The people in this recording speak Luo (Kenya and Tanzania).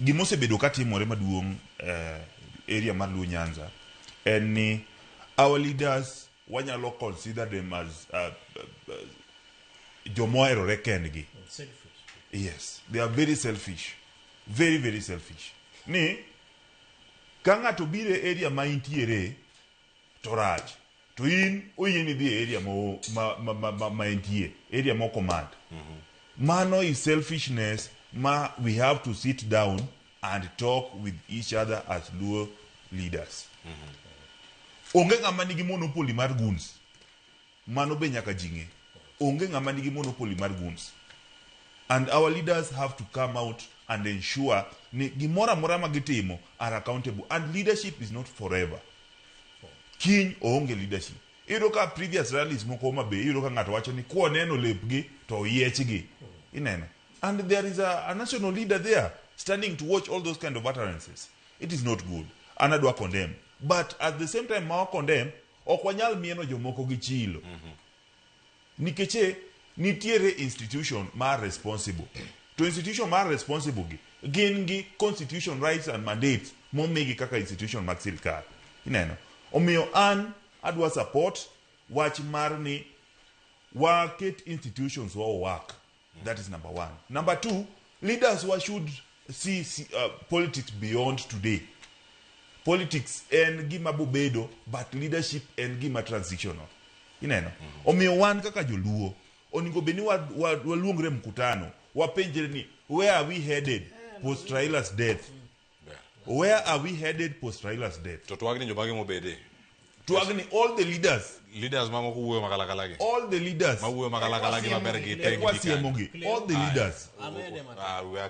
Gimose bedo katimore maduong area mar Luo Nyanza and ni our leaders wanyalo consider them as oherore kendgi. Selfish. Yes, they are very selfish. Very, very selfish. Ni kanga to bire area ma intiere toraj. To in oyeni the area ma intie area mo command. Mano is selfishness. We have to sit down and talk with each other as Luo leaders. Onge ngama nigi monopoly mar guns. Mano be nyaka jinge. Onge ngama nigi monopoly mar guns. And our leaders have to come out and ensure ni gimora mora magitimo are accountable. And leadership is not forever. King onge leadership. Iroka previous rallies moko be iroka ngato wacho ni kuoneno lepgi to yiechgi. Ineno. And there is a national leader there standing to watch all those kind of utterances. It is not good. Anadwa condemn. But at the same time, ma condemn, okwanyal mieno jomoko gi chilo. Nikeche nitiere institution ma responsible. To institution ma responsible gin gi constitution rights and mandates mo megi kaka institution mag sirkal. Ineno. Omiyo an adwa support wach mar ni waket institutions wa work. That is number one. Number two, leaders who should see politics beyond today. Politics and gima bubedo, but leadership and gima transitional. Ineno. Omiyo wan kaka joluo, oningo beni waluongre mkutano, wapenjre ni, where are we headed post Raila's death? Where are we headed post Raila's death? To tuagni jobage mobede. Tuagni all the leaders. Leaders mama kuwe makalakalagi. All the leaders. Mawe makalakalagi mabergi. All the leaders. We are